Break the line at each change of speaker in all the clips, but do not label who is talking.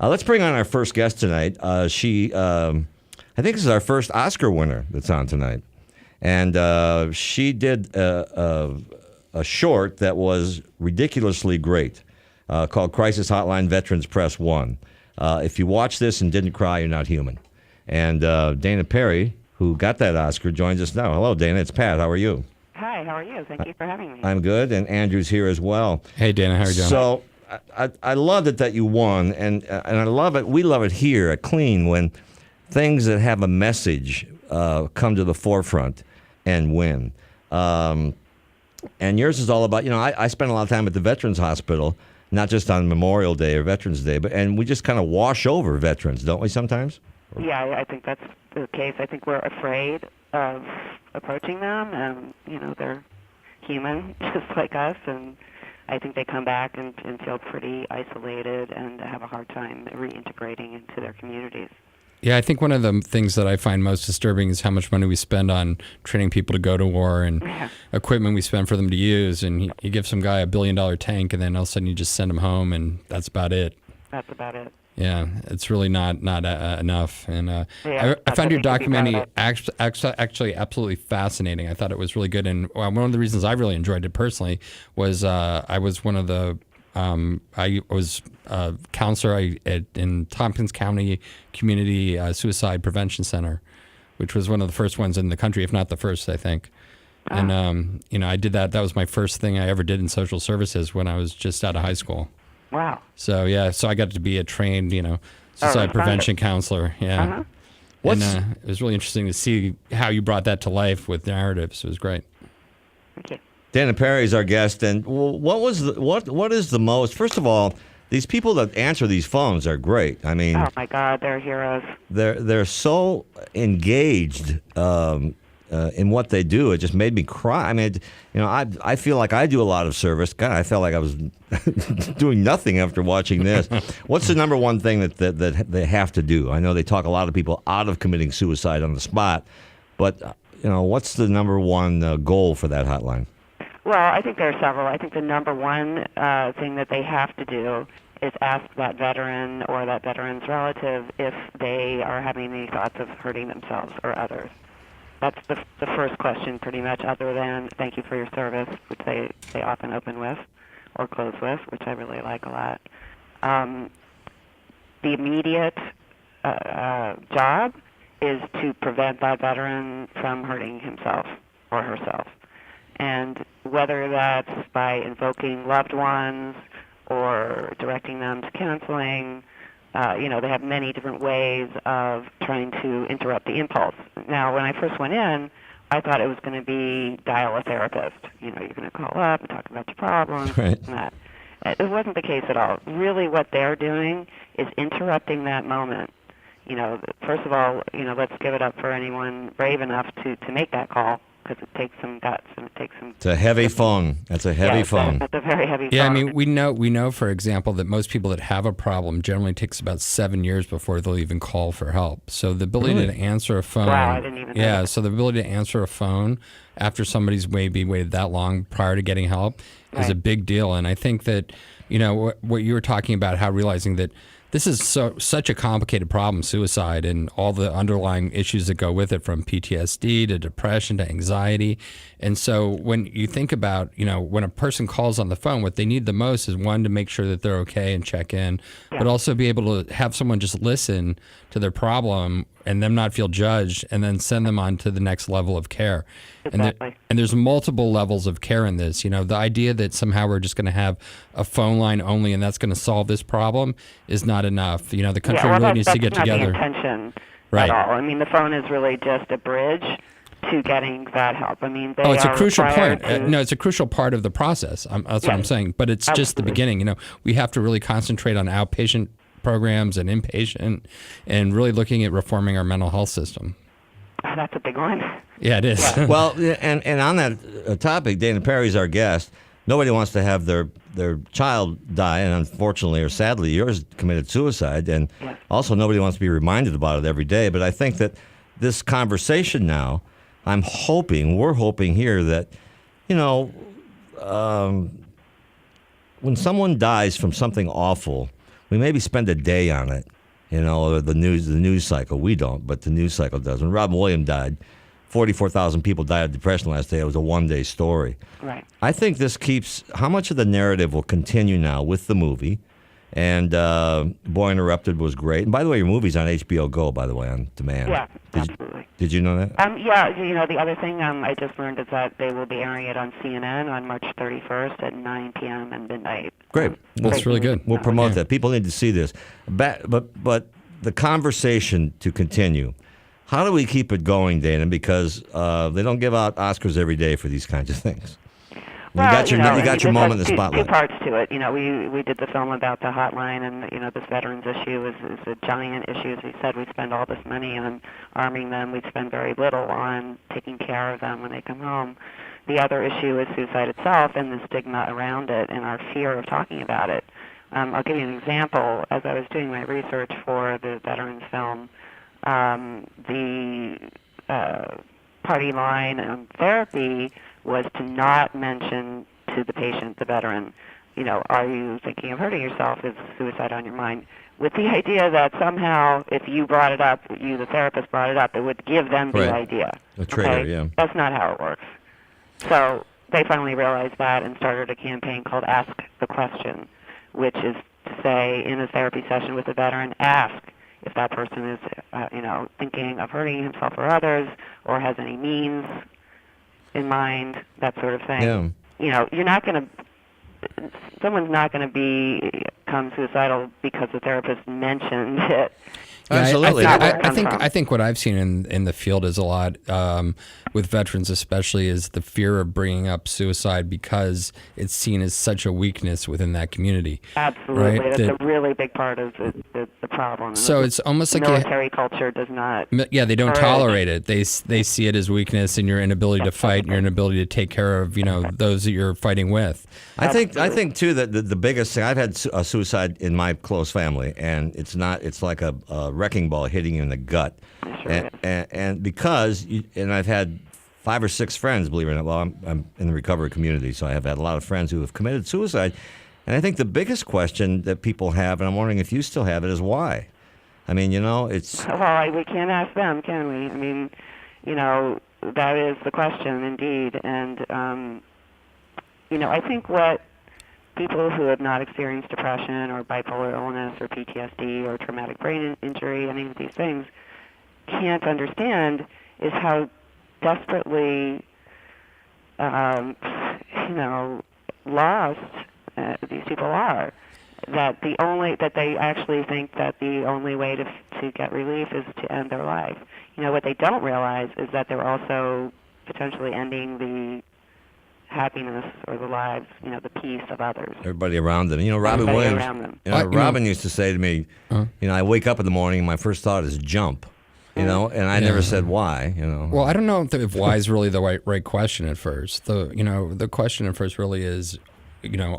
Let's bring on our first guest tonight. I think this is our first Oscar winner that's on tonight. And she did a short that was ridiculously great called Crisis Hotline Veterans Press 1. If you watch this and didn't cry, you're not human. And Dana Perry, who got that Oscar, joins us now. Hello, Dana. It's Pat. How are you?
Hi, how are you? Thank you for having me.
I'm good, and Andrew's here as well.
Hey, Dana. How are you doing?
So I loved it that you won, and I love it. We love it here at KLEAN when things that have a message come to the forefront and win. And yours is all about, I spend a lot of time at the Veterans Hospital, not just on Memorial Day or Veterans Day, and we just kind of wash over veterans, don't we sometimes?
Yeah, I think that's the case. I think we're afraid of approaching them, and, they're human just like us, and I think they come back and feel pretty isolated and have a hard time reintegrating into their communities.
Yeah, I think one of the things that I find most disturbing is how much money we spend on training people to go to war and equipment we spend for them to use. And you give some guy $1 billion tank, and then all of a sudden you just send him home, and that's about it.
That's about it.
Yeah, it's really not enough. And I found your
something to be
documentary
proud
actually absolutely fascinating. I thought it was really good. And one of the reasons I really enjoyed it personally was I was one of the I was a counselor in Tompkins County Community Suicide Prevention Center, which was one of the first ones in the country, if not the first, I think. And, I did that. That was my first thing I ever did in social services when I was just out of high school.
Wow.
So, I got to be a trained, suicide prevention counselor. Yeah. And it was really interesting to see how you brought that to life with narratives. It was great.
Thank you.
Dana Perry is our guest, and what is the most? First of all, these people that answer these phones are great. I mean,
oh my God, they're heroes.
They're so engaged in what they do. It just made me cry. I mean, I feel like I do a lot of service. God, I felt like I was doing nothing after watching this. What's the number one thing that they have to do? I know they talk a lot of people out of committing suicide on the spot, but what's the number one goal for that hotline?
Well, I think there are several. I think the number one thing that they have to do is ask that veteran or that veteran's relative if they are having any thoughts of hurting themselves or others. That's the first question, pretty much, other than thank you for your service, which they often open with or close with, which I really like a lot. The immediate job is to prevent that veteran from hurting himself or herself. And whether that's by invoking loved ones or directing them to counseling, they have many different ways of trying to interrupt the impulse. Now, when I first went in, I thought it was going to be dial a therapist. You're going to call up and talk about your problems.
Right.
And that. It wasn't the case at all. Really what they're doing is interrupting that moment. First of all, let's give it up for anyone brave enough to make that call, because it takes some guts and it takes some...
It's a heavy phone. That's a heavy phone.
That's a very heavy phone.
Yeah, I mean, we know, for example, that most people that have a problem generally takes about 7 years before they'll even call for help. So the ability to answer a phone...
Wow, I didn't even know that.
So the ability to answer a phone after somebody's waited that long prior to getting help is a big deal. And I think that, what you were talking about, how realizing that this is such a complicated problem, suicide, and all the underlying issues that go with it, from PTSD to depression to anxiety. And so when you think about, when a person calls on the phone, what they need the most is, one, to make sure that they're okay and check in, but also be able to have someone just listen to their problem and them not feel judged, and then send them on to the next level of care.
Exactly.
And there's multiple levels of care in this. The idea that somehow we're just going to have a phone line only and that's going to solve this problem is not enough. The country really needs to get together.
That's not the intention at all. I mean, the phone is really just a bridge to getting that help. I mean,
it's a crucial point. It's a crucial part of the process. That's what I'm saying. But it's just the beginning. We have to really concentrate on outpatient programs and inpatient, and really looking at reforming our mental health system.
That's a big one.
Yeah, it is.
Yeah.
Well, and on that topic, Dana Perry's our guest. Nobody wants to have their child die, and unfortunately or sadly, yours committed suicide, and also nobody wants to be reminded about it every day. But I think that this conversation now, we're hoping here that, when someone dies from something awful, we maybe spend a day on it. Or the news cycle. We don't, but the news cycle does. When Robin Williams died, 44,000 people died of depression last day. It was a one-day story.
Right.
I think this keeps, how much of the narrative will continue now with the movie? And Boy Interrupted was great. And by the way, your movie's on HBO Go, by the way, on demand.
Yeah, absolutely.
Did you know that?
Yeah, the other thing I just learned is that they will be airing it on CNN on March 31st at 9 p.m. and midnight.
Great.
That's really good.
We'll promote that. People need to see this. But the conversation to continue. How do we keep it going, Dana? Because they don't give out Oscars every day for these kinds of things.
Well,
you got your moment in the spotlight.
Two parts to it. We did the film about the hotline, and this veterans issue is a giant issue. As we said, we spend all this money on arming them. We spend very little on taking care of them when they come home. The other issue is suicide itself and the stigma around it and our fear of talking about it. I'll give you an example. As I was doing my research for the veterans film, the party line on therapy was to not mention to the patient, the veteran, are you thinking of hurting yourself? Is suicide on your mind? With the idea that somehow if you brought it up, you, the therapist, brought it up, it would give them the idea.
A trigger, yeah.
That's not how it works. So they finally realized that and started a campaign called Ask the Question, which is to say in a therapy session with a veteran, ask if that person is, thinking of hurting himself or others or has any means in mind, that sort of thing.
Yeah.
You're not going to, someone's not going to become suicidal because the therapist mentioned it.
Yeah,
absolutely.
I think what I've seen in the field is a lot with veterans, especially, is the fear of bringing up suicide because it's seen as such a weakness within that community.
Absolutely,
right?
That's a really big part of the problem.
So it's almost like
military culture does not.
Yeah, they don't tolerate it. They see it as weakness and your inability to fight, and your inability to take care of those that you're fighting with.
I think too that the biggest thing, I've had a suicide in my close family, and it's like a wrecking ball hitting you in the gut.
Sure.
And because I've had 5 or 6 friends, believe it or not. Well, I'm in the recovery community, so I have had a lot of friends who have committed suicide. And I think the biggest question that people have, and I'm wondering if you still have it, is why. I mean, it's...
Well, we can't ask them, can we? I mean, that is the question, indeed. And, I think what people who have not experienced depression or bipolar illness or PTSD or traumatic brain injury, any of these things, can't understand is how desperately, lost these people are. That they actually think that the only way to get relief is to end their life. What they don't realize is that they're also potentially ending the happiness or the lives, the peace of others.
Everybody around them. Robin Williams. Around them. Robin used to say to me, I wake up in the morning and my first thought is jump. And I never said why.
Well, I don't know if why is really the right question at first. The question at first really is,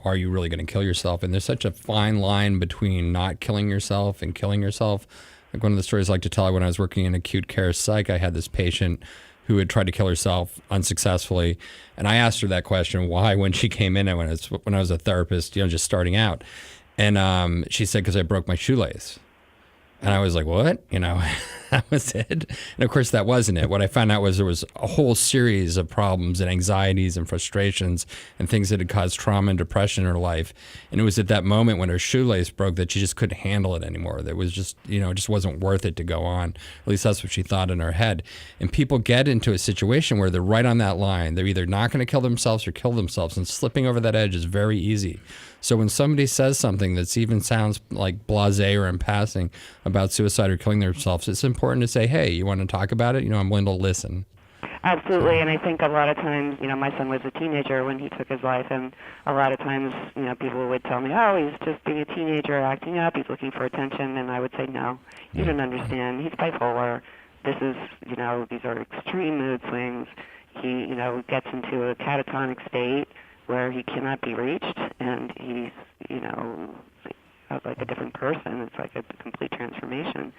are you really going to kill yourself? And there's such a fine line between not killing yourself and killing yourself. Like one of the stories I like to tell, when I was working in acute care psych, I had this patient who had tried to kill herself unsuccessfully. And I asked her that question, why, when she came in and when I was a therapist, just starting out. And she said, because I broke my shoelace. And I was like, what? That was it. And of course, that wasn't it. What I found out was there was a whole series of problems and anxieties and frustrations and things that had caused trauma and depression in her life. And it was at that moment when her shoelace broke that she just couldn't handle it anymore. That was just, it just wasn't worth it to go on. At least that's what she thought in her head. And people get into a situation where they're right on that line. They're either not going to kill themselves or kill themselves. And slipping over that edge is very easy. So when somebody says something that even sounds like blasé or in passing about suicide or killing themselves, it's important to say, hey, you want to talk about it? I'm willing to listen.
Absolutely, and I think a lot of times, my son was a teenager when he took his life, and a lot of times, people would tell me, oh, he's just being a teenager, acting up, he's looking for attention, and I would say, no, you don't understand. He's bipolar. This is, these are extreme mood swings. He, gets into a catatonic state where he cannot be reached, and he's, like a different person. It's like a complete transformation.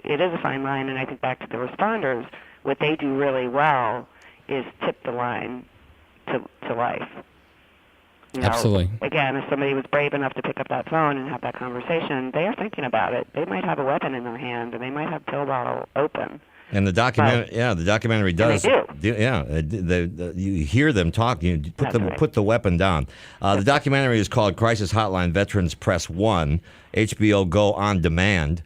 It is a fine line, and I think back to the responders, what they do really well is tip the line to life. You know,
Absolutely.
Again, if somebody was brave enough to pick up that phone and have that conversation, they are thinking about it. They might have a weapon in their hand, and they might have pill bottle open.
And the documentary does.
they do.
You hear them talk. You put the weapon down. The documentary is called Crisis Hotline Veterans Press 1, HBO Go on demand.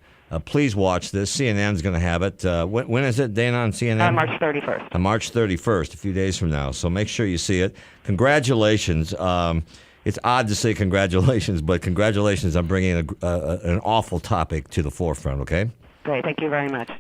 Please watch this. CNN's going to have it. When is it, Dana, on CNN?
On March 31st.
On March 31st, a few days from now. So make sure you see it. Congratulations. It's odd to say congratulations, but congratulations on bringing an awful topic to the forefront, okay?
Great. Thank you very much.